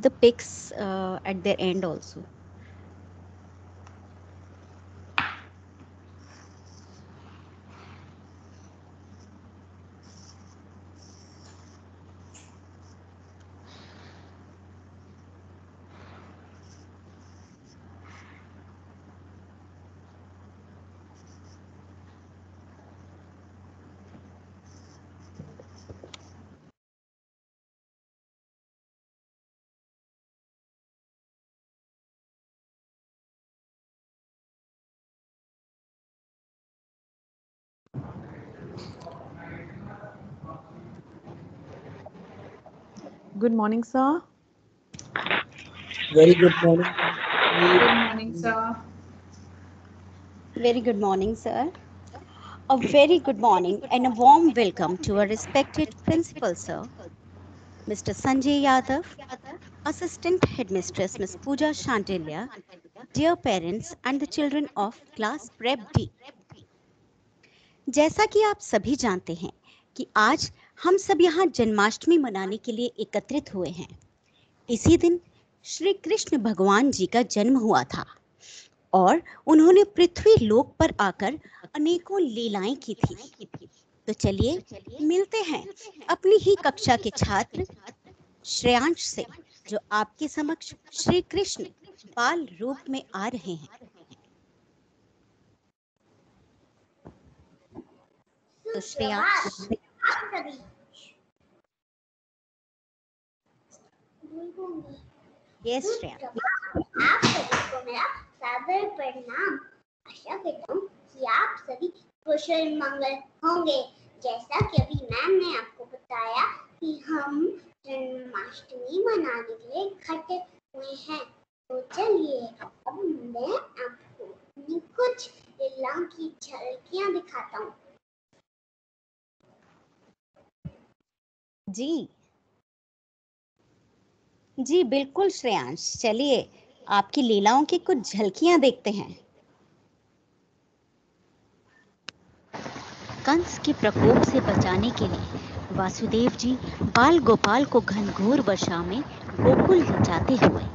the pics at their end also. Good morning, sir. Very good morning. Good morning, sir. Very good morning, sir. A very good morning and a warm welcome to our respected principal, sir, Mr. Sanjay Yadav, Assistant Headmistress Ms. Pooja Shantilia, dear parents and the children of class Prep D. जैसा कि आप सभी जानते हैं कि आज हम सब यहाँ जन्माष्टमी मनाने के लिए एकत्रित हुए हैं। इसी दिन श्री कृष्ण भगवान जी का जन्म हुआ था और उन्होंने पृथ्वी लोक पर आकर अनेकों लीलाएं की थी। तो चलिए मिलते हैं अपनी ही कक्षा के छात्र श्रेयांश से, जो आपके समक्ष श्री कृष्ण बाल रूप में आ रहे हैं। तो श्रेयांश, यस श्रेयांश, आप सभी को मेरा सादर प्रणाम। आशा करता हूँ कि आप सभी कुशल मंगल होंगे। जैसा कि अभी मैम ने आपको बताया कि हम जन्माष्टमी मनाने के लिए इकट्ठे हुए हैं, तो चलिए अब मैं आपको अपनी कुछ लीलाओं की झलकियाँ दिखाता हूँ। जी बिल्कुल श्रेयांश, चलिए आपकी लीलाओं की कुछ झलकियां देखते हैं। कंस के प्रकोप से बचाने के लिए वासुदेव जी बाल गोपाल को घनघोर वर्षा में गोकुल ले जाते हुए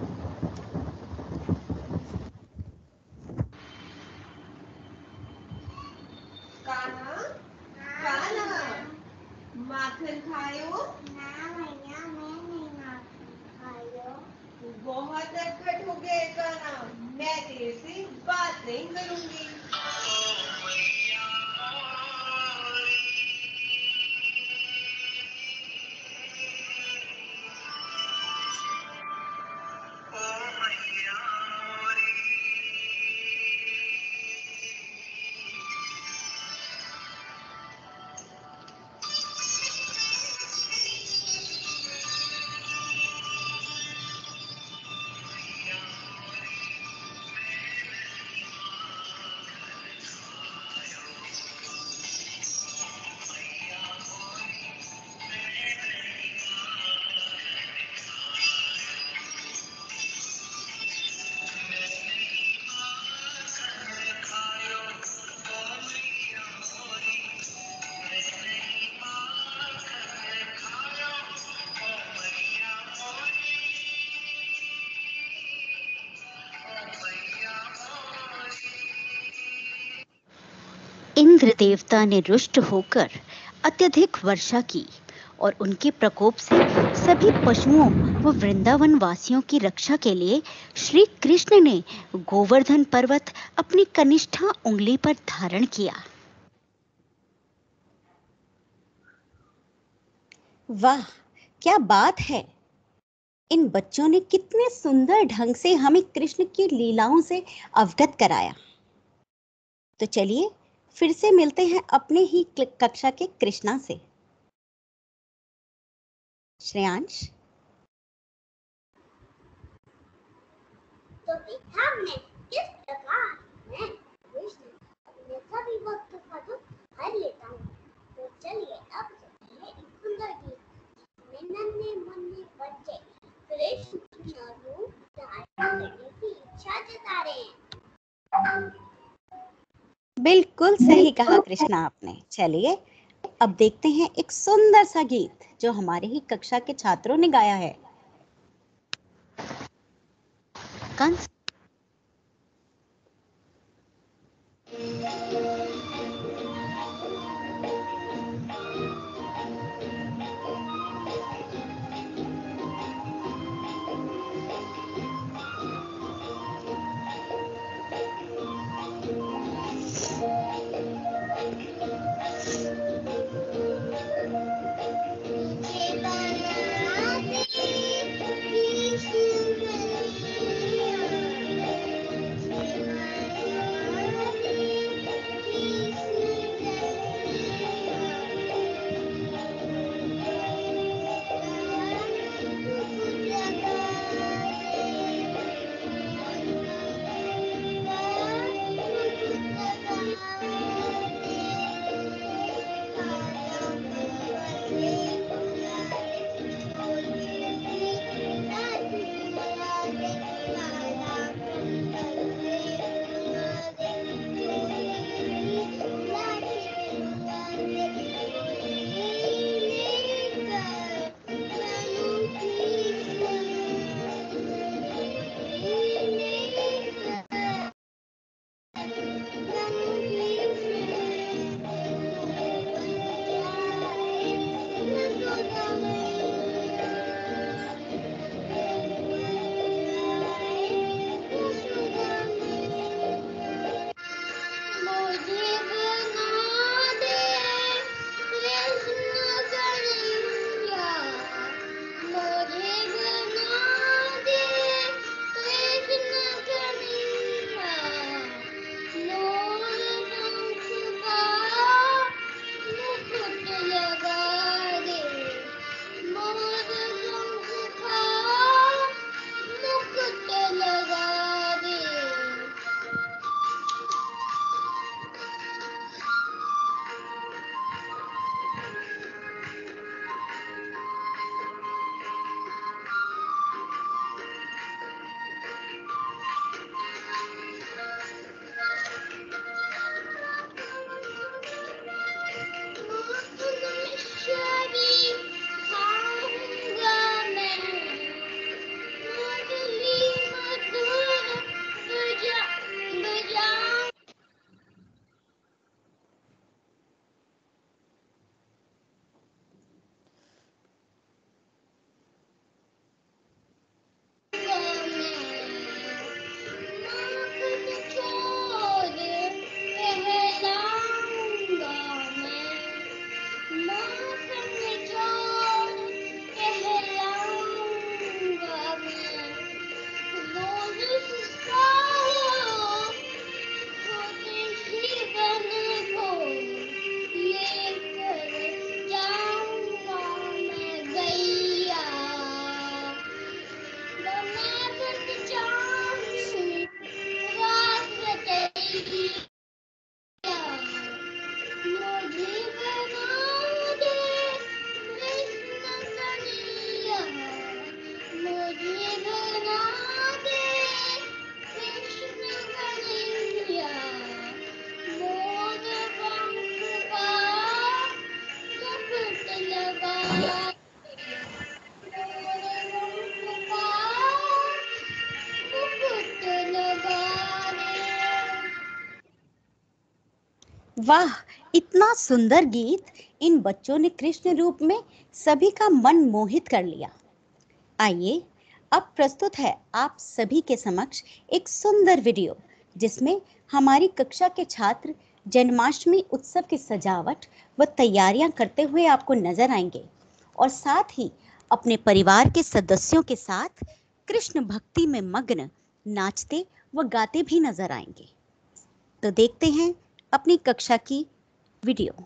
माखन खायो? ना भैया, मैं नहीं माखन खायो। तू बहुत नटखट हो गया कान्हा, मैं तेरे से बात नहीं करूंगी। इंद्र देवता ने रुष्ट होकर अत्यधिक वर्षा की और उनके प्रकोप से सभी पशुओं व वृंदावन वासियों की रक्षा के लिए श्री कृष्ण ने गोवर्धन पर्वत अपनी कनिष्ठा उंगली पर धारण किया। वाह, क्या बात है! इन बच्चों ने कितने सुंदर ढंग से हमें कृष्ण की लीलाओं से अवगत कराया। तो चलिए फिर से मिलते हैं अपने ही कक्षा के कृष्णा से। श्रेयांश, तो देखा हमने किस प्रकार मैं कृष्ण अपने सभी भक्तों का दुख हर लेता हूँ। तो चलिए अब सुनते हैं एक सुंदर गीत में नन्हे मुन्ने बच्चे कृष्ण रूप धारण करने की इच्छा जता रहे हैं। बिल्कुल सही कहा कृष्णा आपने। चलिए अब देखते हैं एक सुंदर सा गीत जो हमारे ही कक्षा के छात्रों ने गाया है। कंस वाह, इतना सुंदर गीत। इन बच्चों ने कृष्ण रूप में सभी का मन मोहित कर लिया। आइए अब प्रस्तुत है आप सभी के समक्ष एक सुंदर वीडियो जिसमें हमारी कक्षा के छात्र जन्माष्टमी उत्सव की सजावट व तैयारियां करते हुए आपको नजर आएंगे और साथ ही अपने परिवार के सदस्यों के साथ कृष्ण भक्ति में मग्न नाचते व गाते भी नजर आएंगे। तो देखते हैं अपनी कक्षा की वीडियो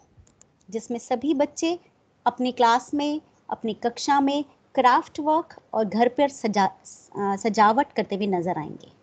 जिसमें सभी बच्चे अपनी क्लास में, अपनी कक्षा में क्राफ्ट वर्क और घर पर सजावट करते हुए नजर आएंगे।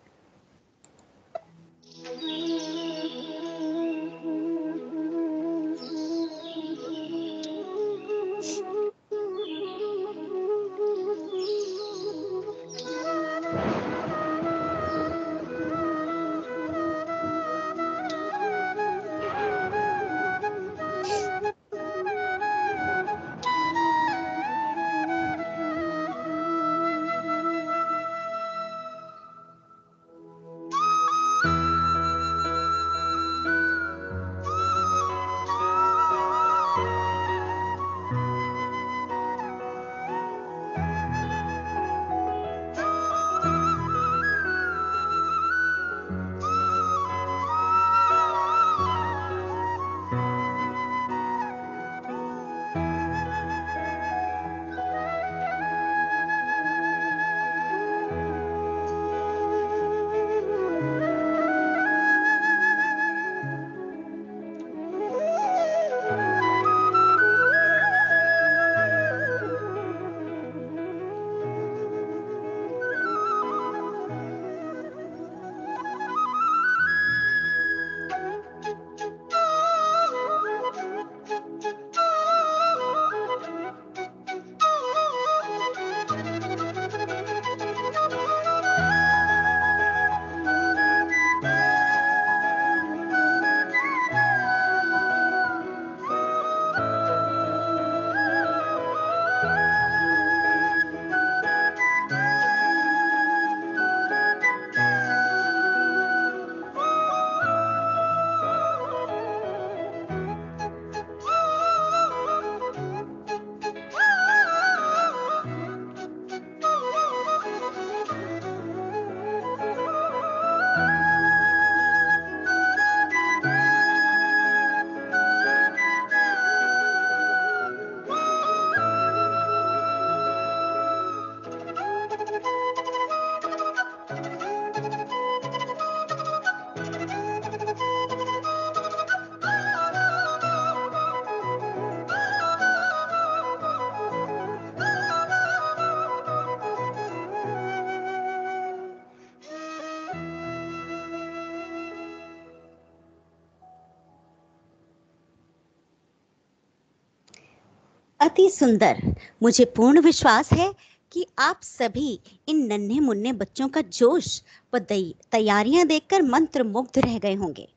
बहुत ही सुंदर। मुझे पूर्ण विश्वास है कि आप सभी इन नन्हे मुन्ने बच्चों का जोश व तैयारियां देखकर मंत्र मुग्ध रह गए होंगे।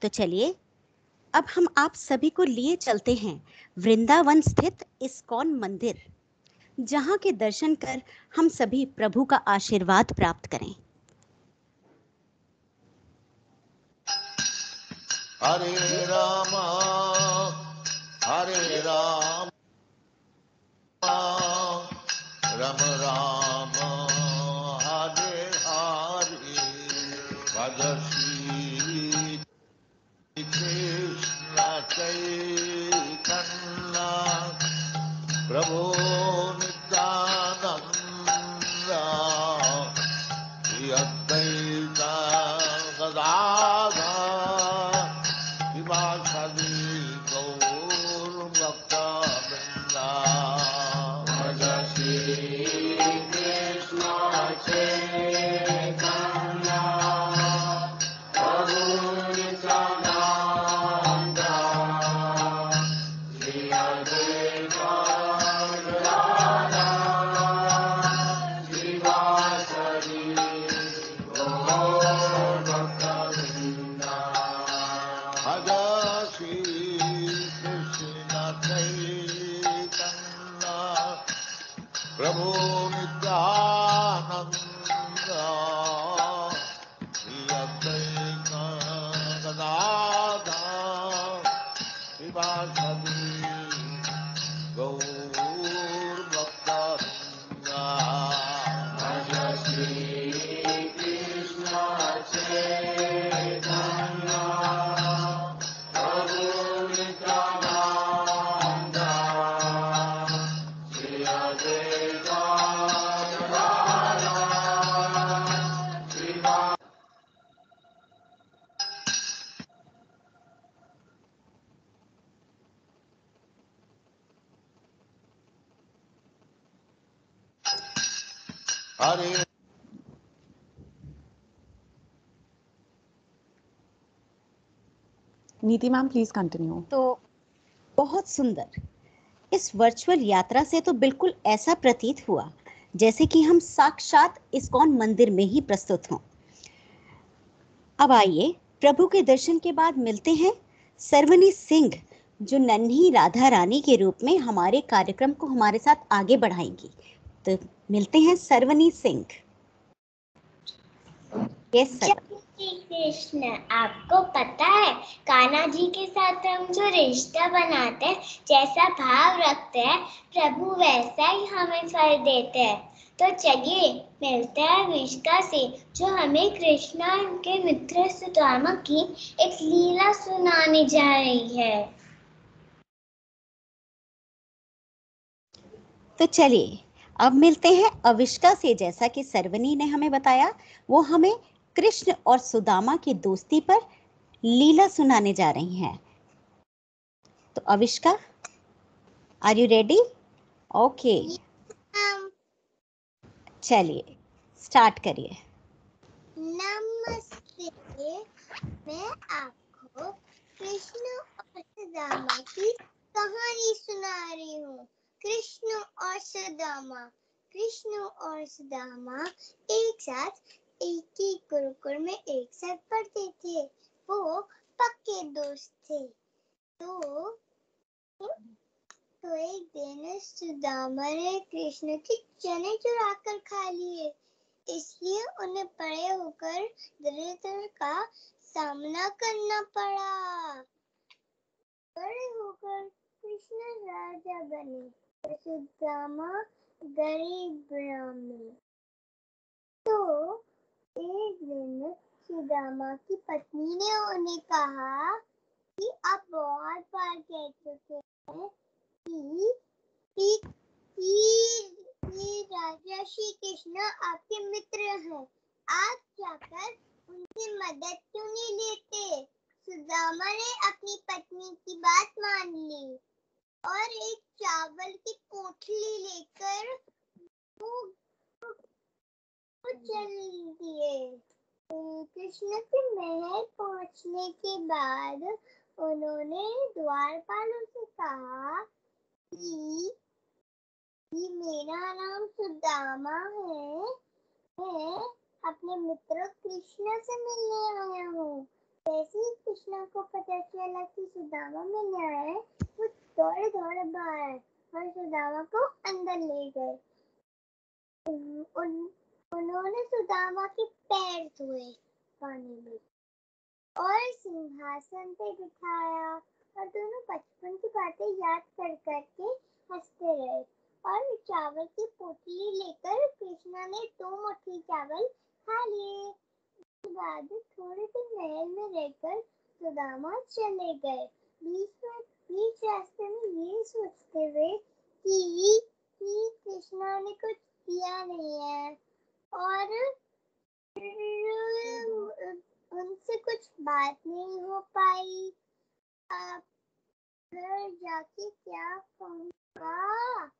तो चलिए अब हम आप सभी को लिए चलते हैं वृंदावन स्थित इस्कॉन मंदिर, जहां के दर्शन कर हम सभी प्रभु का आशीर्वाद प्राप्त करें। हरे राम राम राम हरे हरे, भज श्री कृष्ण चैतन्य प्रभु नित्यानंद, श्री अद्वैत गदाधर शिवासादि गौर भक्तवृंद। भज श्री कृष्ण चैतन्य प्रभु नित्यानंद, श्री अद्वैत गदाधर शिवासादि गौर भक्तवृंद। भज श्री कृष्ण चैतन्य प्रभु नित्यानंद, श्री अद्वैत गदाधर शिवासादि गौर भक्तवृंद। भज श्री कृष्ण चैतन्य प्रभु नित्यानंद, श्री अद्वैत गदाधर शिवा। हरे Neeti ma'am, please continue. तो बहुत सुंदर। इस वर्चुअल यात्रा से तो बिल्कुल ऐसा प्रतीत हुआ जैसे कि हम साक्षात इस्कॉन मंदिर में ही प्रस्तुत हों। अब आइए प्रभु के दर्शन के बाद मिलते हैं सर्वनी सिंह, जो नन्ही राधा रानी के रूप में हमारे कार्यक्रम को हमारे साथ आगे बढ़ाएंगी। तो मिलते हैं सर्वनी सिंह। Yes sir. श्री कृष्ण, आपको पता है कान्हा जी के साथ हम जो रिश्ता बनाते हैं, जैसा भाव रखते हैं, प्रभु वैसा ही हमें फल देते हैं। तो चलिए मिलते हैं विष्का से, जो हमें कृष्णा के मित्र सुदामा की एक लीला सुनाने जा रही है। तो चलिए अब मिलते हैं अविष्का से। जैसा कि सर्वनी ने हमें बताया, वो हमें कृष्ण और सुदामा की दोस्ती पर लीला सुनाने जा रही हैं। तो Avishka, are you ready? Okay, चलिए स्टार्ट करिए। नमस्ते, मैं आपको कृष्ण और सुदामा की कहानी सुना रही हूँ। कृष्ण और सुदामा। कृष्ण और सुदामा एक साथ एक ही गुरुकुल में एक साथ पढ़ते थे। वो पक्के दोस्त थे। तो एक दिन सुदामा ने कृष्ण के चने चुरा कर खा लिए, इसलिए उन्हें बड़े होकर दरिद्र का सामना करना पड़ा। बड़े होकर कृष्ण राजा बने, तो सुदामा गरीब ब्राह्मण। तो एक दिन सुदामा की पत्नी ने उन्हें कहा कि आप बहुत बार कह चुके हैं कि राजा श्री कृष्ण आपके मित्र हैं, आप जाकर उनकी मदद क्यों नहीं लेते? सुदामा ने अपनी पत्नी की बात मान ली और एक चावल की पोटली लेकर वो चल दिए। कृष्ण के महल पहुंचने के बाद उन्होंने द्वारपालों से कहा कि मेरा नाम सुदामा है। मैं अपने मित्र कृष्ण से मिलने आया हूँ। जैसे ही कृष्ण को पता चला कि सुदामा मिलने आया है, वो दौड़े दौड़े बाहर और सुदामा को अंदर ले गए। उन्होंने सुदामा के पैर धोए पानी में और सिंहासन पे बिठाया और दोनों बचपन की बातें याद कर करके हंसते रहे। और चावल की पोटली लेकर कृष्णा ने 2 मुट्ठी चावल खा लिए। उसके बाद थोड़े दिन महल में रहकर सुदामा चले गए। बीच रास्ते में ये सोचते हुए कि कृष्णा ने कुछ किया नहीं है और उनसे कुछ बात नहीं हो पाई। अब घर जाके क्या कहूँगा?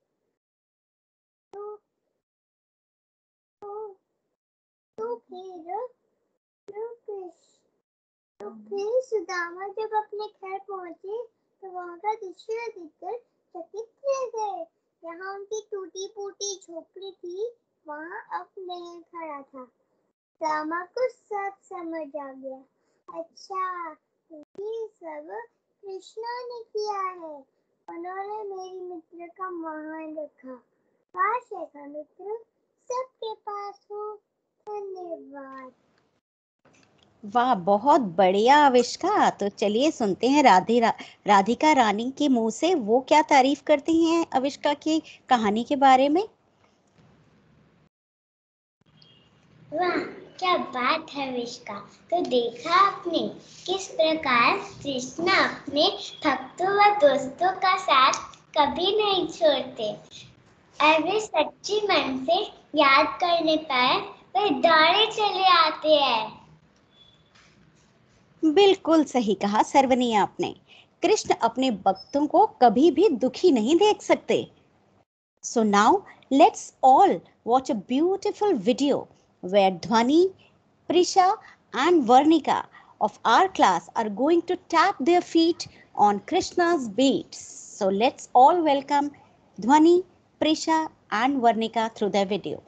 तो फिर सुदामा जब अपने घर पहुंचे तो वहाँ का दृश्य देखकर चकित रह गए। जहाँ उनकी टूटी फूटी झोपड़ी थी, वहाँ अब महल खड़ा था। सुदामा को सब समझ आ गया। अच्छा, ये सब कृष्णा ने किया है। उन्होंने मेरी मित्र का मान रखा। काश ऐसा मित्र सबके पास हो। धन्यवाद। वाह, बहुत बढ़िया आविष्का। तो चलिए सुनते हैं राधिका रानी के मुंह से वो क्या तारीफ करती हैं आविष्का की कहानी के बारे में। वाह, क्या बात है विष्का। तो देखा आपने किस प्रकार कृष्ण अपने भक्तों व दोस्तों का साथ कभी नहीं छोड़ते। अरे सच्ची मन से याद करने पर वे दौड़े चले आते हैं। बिल्कुल सही कहा सर्वनी आपने। कृष्ण अपने भक्तों को कभी भी दुखी नहीं देख सकते। So now let's all watch a beautiful video where Dhwani, Prisha and Varnika of our class are going to tap their feet on Krishna's beats. So let's all welcome Dhwani, Prisha and Varnika through their video.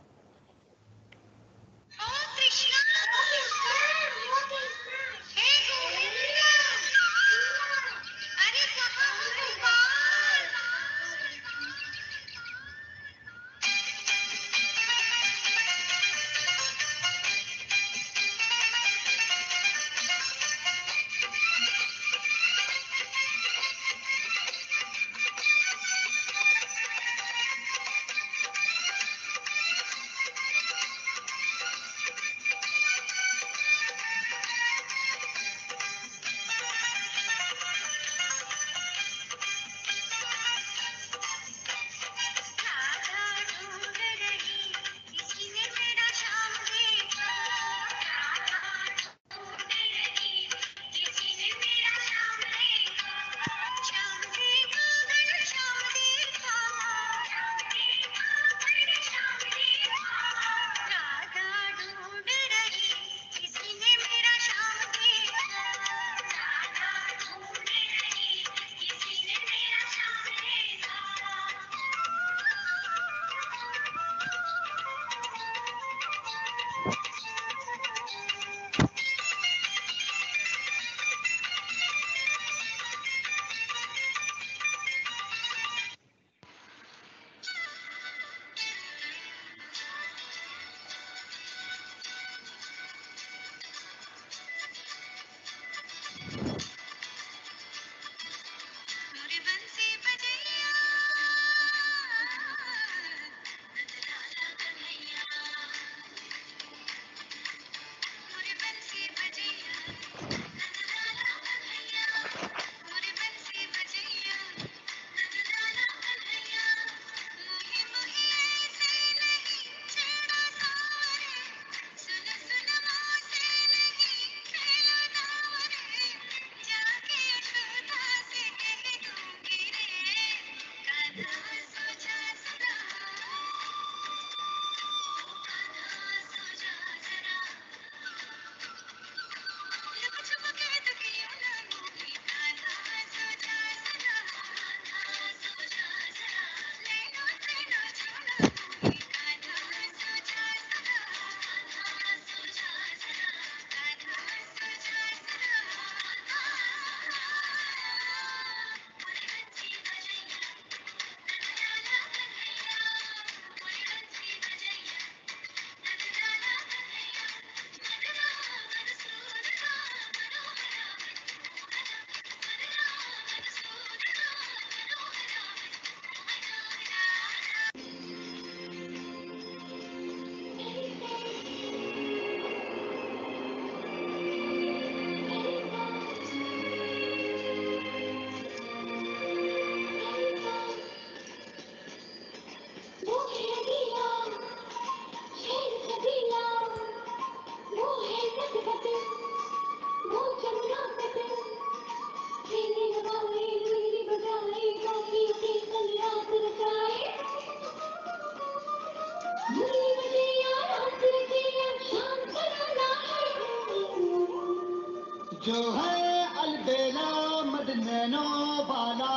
जो है अलबेला मदनैनो वाला,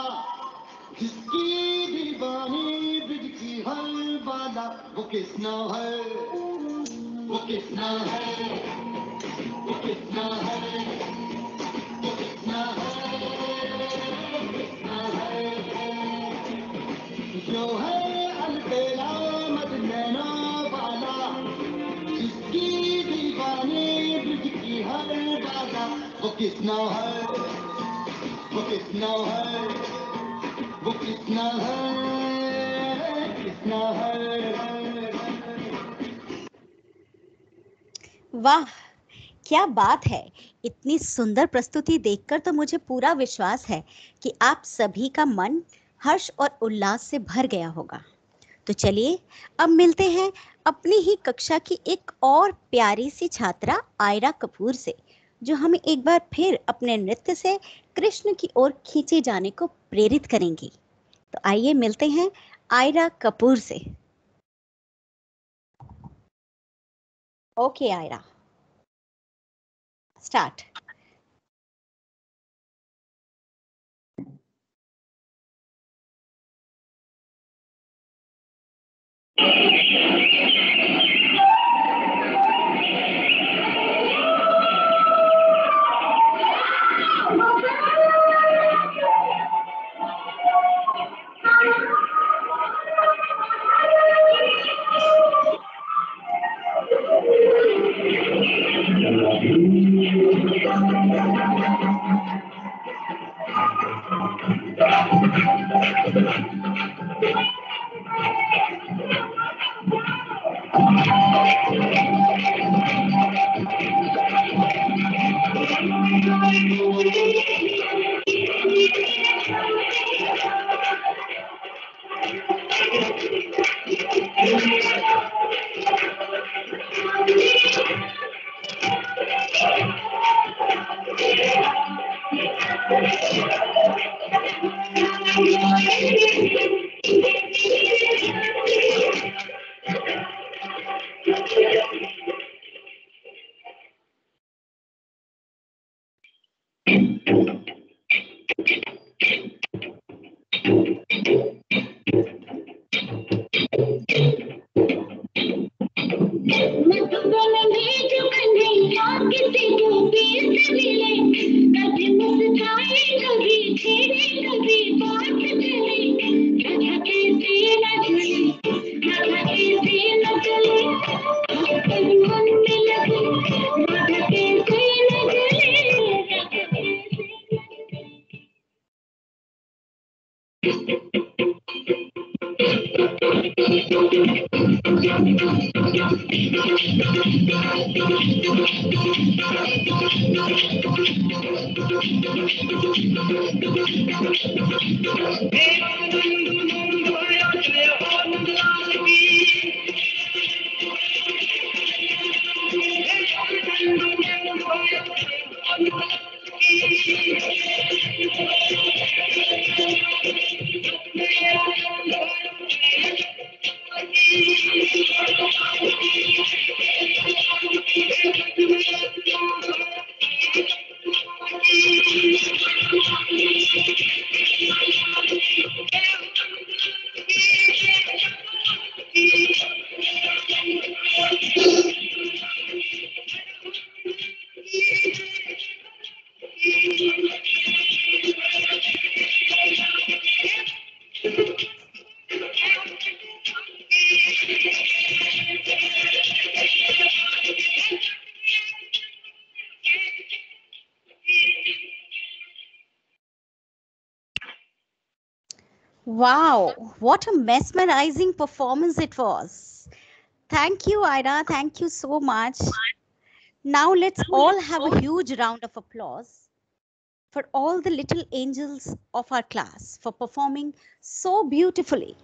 जिसकी दीवानी bridge की हर बाला, वो किसना है, वो किसना है, वो किसना है, वो किसना है, किसना है। जो है अलबेला मदनैनो वाला, जिसकी दीवानी ब्रिज की हर बाला, वो किसना है, वो किसना है, वो किसना है, किसना है। वाह, क्या बात है। इतनी सुंदर प्रस्तुति देखकर तो मुझे पूरा विश्वास है कि आप सभी का मन हर्ष और उल्लास से भर गया होगा। तो चलिए अब मिलते हैं अपनी ही कक्षा की एक और प्यारी सी छात्रा आयरा कपूर से, जो हमें एक बार फिर अपने नृत्य से कृष्ण की ओर खींचे जाने को प्रेरित करेंगी। तो आइए मिलते हैं आयरा कपूर से। Okay Aira, start. Wow, what a mesmerizing performance it was. Thank you, Ira. Thank you so much. Now let's all have a huge round of applause for all the little angels of our class for performing so beautifully.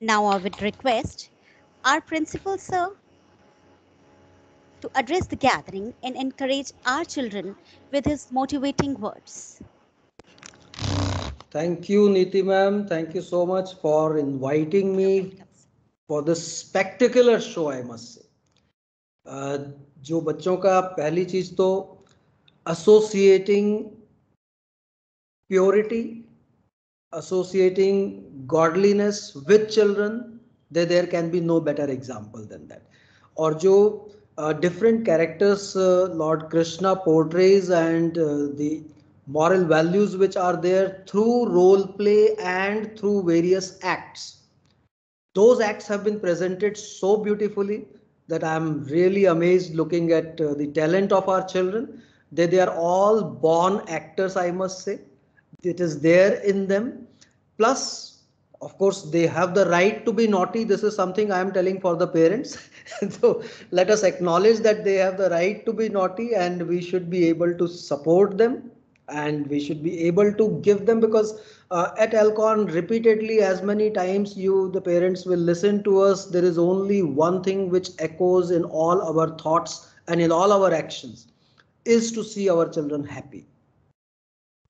Now I would request our principal sir to address the gathering and encourage our children with his motivating words. Thank you, Niti ma'am. Thank you so much for inviting me for this spectacular show, I must say. जो बच्चों का पहली चीज तो associating purity, associating godliness with children, there can be no better example than that. और जो different characters Lord Krishna portrays and the moral values which are there through role play and through various acts, those acts have been presented so beautifully that I'm really amazed looking at the talent of our children. They are all born actors, I must say. It is there in them. Plus, of course, they have the right to be naughty. This is something I am telling for the parents. So let us acknowledge that they have the right to be naughty, and we should be able to support them, and we should be able to give them, because at Alcon repeatedly, as many times you the parents will listen to us, there is only one thing which echoes in all our thoughts and in all our actions, is to see our children happy.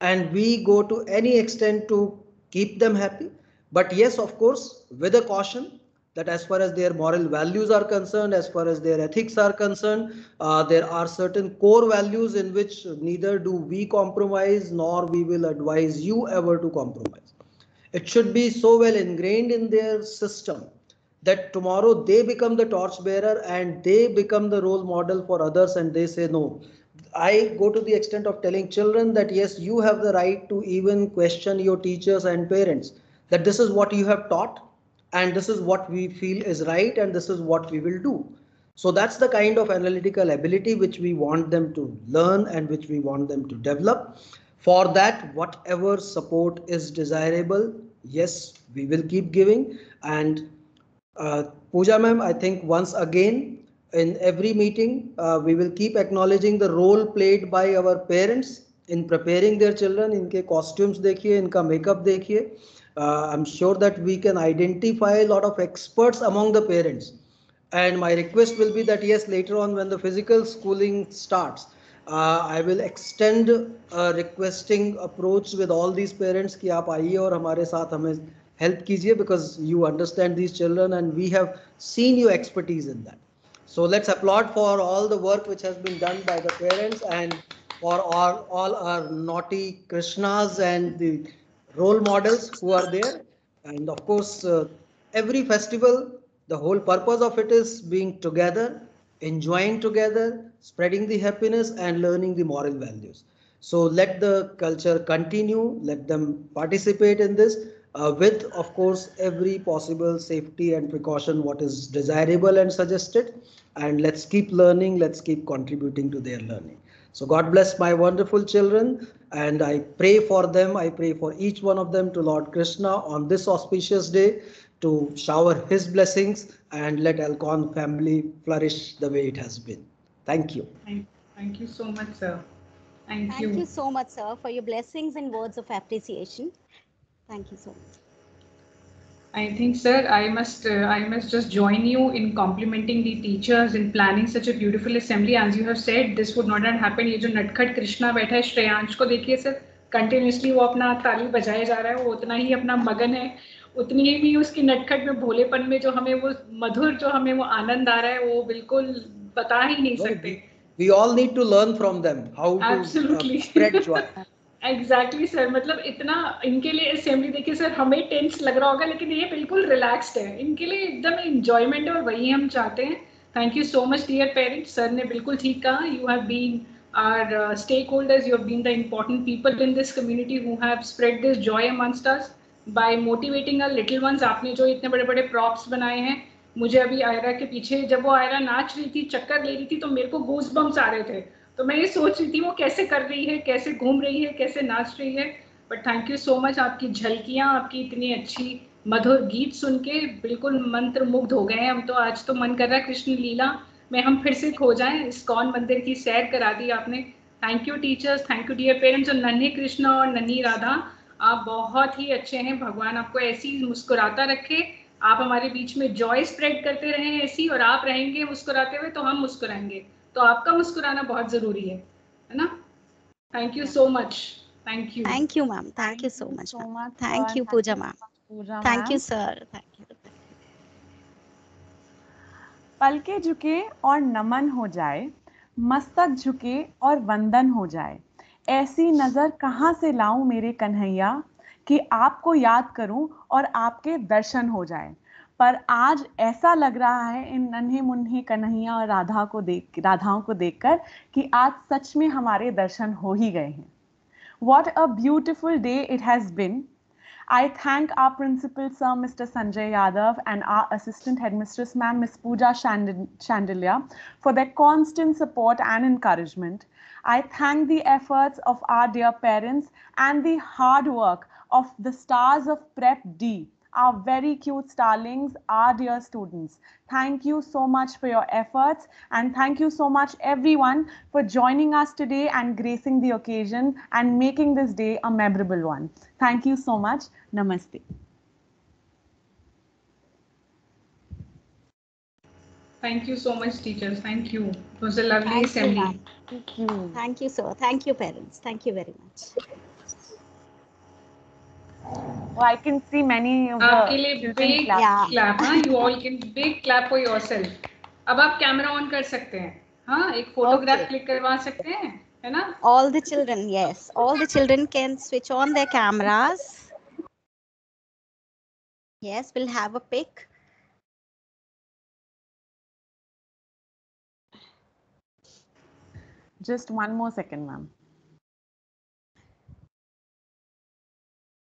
And we go to any extent to keep them happy. But yes, of course, with a caution that as far as their moral values are concerned, as far as their ethics are concerned, there are certain core values in which neither do we compromise, nor we will advise you ever to compromise. It should be so well ingrained in their system that tomorrow they become the torchbearer and they become the role model for others, and they say no. I go to the extent of telling children that yes, you have the right to even question your teachers and parents, that this is what you have taught and this is what we feel is right and this is what we will do. So that's the kind of analytical ability which we want them to learn and which we want them to develop. For that, whatever support is desirable, yes, we will keep giving. And Pooja ma'am, I think once again in every meeting, we will keep acknowledging the role played by our parents in preparing their children. इनके costumes देखिए, इनका makeup देखिए. I'm sure that we can identify a lot of experts among the parents. And my request will be that yes, later on when the physical schooling starts, I will extend a requesting approach with all these parents कि आप आइए और हमारे साथ हमें help कीजिए, because you understand these children and we have seen your expertise in that. So let's applaud for all the work which has been done by the parents and for all our naughty Krishnas and the role models who are there. And of course, every festival, the whole purpose of it is being together, enjoying together, spreading the happiness and learning the moral values. So let the culture continue, let them participate in this with, of course, every possible safety and precaution what is desirable and suggested. And let's keep learning, let's keep contributing to their learning. So God bless my wonderful children, and I pray for them. I pray for each one of them to Lord Krishna on this auspicious day to shower his blessings and let Alcon family flourish the way it has been. Thank you. Thank you so much, sir. Thank you so much, sir, for your blessings and words of appreciation. Thank you so much. I think, sir, I must just join you in complimenting the teachers in planning such a beautiful assembly. As you have said, this would not have happened. ये जो नटखट कृष्णा बैठा है, श्रेयांश को देखिए sir, continuously वो अपना ताली बजाए जा रहा है, वो उतना ही अपना मगन है, उतनी ही उसकी नटखट में भोलेपन में जो हमें वो मधुर जो हमें वो आनंद आ रहा है, वो बिल्कुल बता ही नहीं सकते. We all need to learn from them how to spread joy. Exactly sir, मतलब इतना इनके लिए असेंबली देखिए सर, हमें टेंस लग रहा होगा लेकिन ये बिल्कुल रिलैक्स्ड है, इनके लिए एकदम एंजॉयमेंट है और वही हम चाहते हैं. Thank you so much dear parents. Sir ने बिल्कुल ठीक कहा, you have been our stakeholders, you have been the important people in this community who have spread this joy amongst us by motivating our little ones. आपने जो इतने बड़े बड़े props बनाए हैं, मुझे अभी आयरा के पीछे जब वो आयरा नाच रही थी, चक्कर ले रही थी, तो मेरे को गूज बम्स आ रहे थे. तो मैं ये सोच रही थी वो कैसे कर रही है, कैसे घूम रही है, कैसे नाच रही है. But thank you so much, आपकी झलकियाँ, आपकी इतनी अच्छी मधुर गीत सुन के बिल्कुल मंत्र मुग्ध हो गए हैं हम. तो आज तो मन कर रहा है कृष्ण लीला में हम फिर से खो जाएं. इस्कॉन मंदिर की सैर करा दी आपने. Thank you teachers, thank you dear parents. और नन्हे कृष्ण और नन्ही राधा, आप बहुत ही अच्छे हैं. भगवान आपको ऐसी मुस्कुराता रखे, आप हमारे बीच में जॉय स्प्रेड करते रहें ऐसी, और आप रहेंगे मुस्कुराते हुए तो हम मुस्कुराएंगे. तो आपका मुस्कुराना बहुत जरूरी है ना. Thank you so much. Thank you. Thank you ma'am. Thank you so much. Thank you Pooja ma'am. Thank you sir. Thank you. पलके झुके और नमन हो जाए, मस्तक झुके और वंदन हो जाए, ऐसी नजर कहाँ से लाऊं मेरे कन्हैया कि आपको याद करूं और आपके दर्शन हो जाए। पर आज ऐसा लग रहा है इन नन्हे मुन्ने कन्हैया और राधाओं को देखकर कि आज सच में हमारे दर्शन हो ही गए हैं। What a beautiful day it has been. I thank our principal, Sir Mr. Sanjay Yadav, and our assistant headmistress, Ma'am Miss Pooja Chandelier, for their constant support and encouragement. I thank the efforts of our dear parents and the hard work of the stars of Prep D, our very cute starlings, our dear students. Thank you so much for your efforts, and thank you so much everyone for joining us today and gracing the occasion and making this day a memorable one. Thank you so much. Namaste. Thank you so much, teachers. Thank you. It was a lovely Thank you, assembly. ma'am. Thank you. Thank you, sir. Thank you, parents. Thank you very much. Oh, I can see many of आपके the लिए children big clapping. clap. हाँ, you all can big clap for yourself. अब आप camera on कर सकते हैं. हाँ, एक फोटोग्राफ Okay. क्लिक करवा सकते हैं, है ना? All the children, yes, all the children can switch on their cameras. Yes, we'll have a pic. Just one more second, ma'am.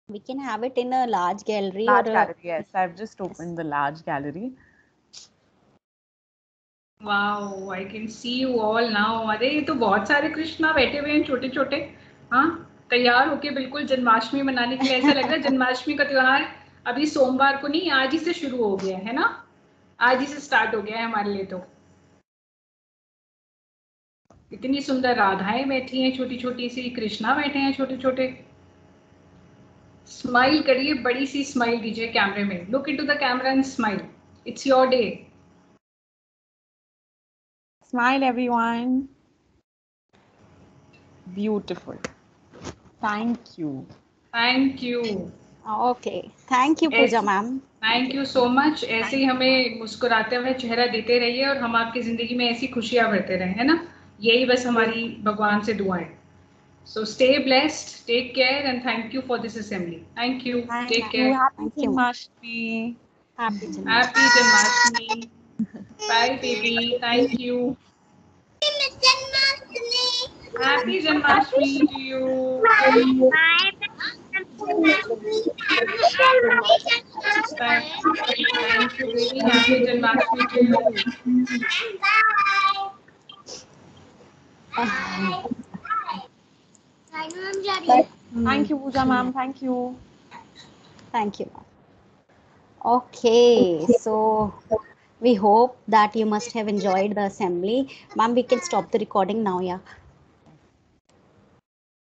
We can have it in a large gallery Large or gallery, yes. I've just opened the large gallery. Wow, I can see you all now. अरे ये तो बहुत सारे कृष्णा बैठे हुए हैं छोटे छोटे. हाँ, तैयार होके बिल्कुल जन्माष्टमी मनाने के लिए. ऐसा लग रहा है जन्माष्टमी का त्योहार अभी सोमवार को नहीं, आज ही से शुरू हो गया है ना? आज ही से स्टार्ट हो गया है हमारे लिए. तो इतनी सुंदर राधाएं बैठी हैं छोटी छोटी सी, कृष्णा बैठे हैं छोटे छोटे. स्माइल करिए, बड़ी सी स्माइल दीजिए कैमरे में. Look into the camera and smile. It's your day. Smile, everyone. Beautiful. Thank you. Thank you. okay. Thank you, Pooja ma'am. Thank you so much. ऐसे ही हमें मुस्कुराते हुए चेहरा देते रहिए और हम आपकी जिंदगी में ऐसी खुशियां भरते रहें, है ना? यही बस हमारी भगवान से दुआएं. So stay blessed, take care, and thank you for this assembly. Thank you. Take care. Happy Thank you. Janmashtami. Happy Janmashtami. Happy Janmashtami. Bye, baby. Thank you. Happy Janmashtami to you. Thank you, baby. Happy Janmashtami to you. Thank you, Pooja ma'am. Thank you. Thank you, ma'am. Okay, so we hope that you must have enjoyed the assembly. Ma'am, we can stop the recording now, yeah.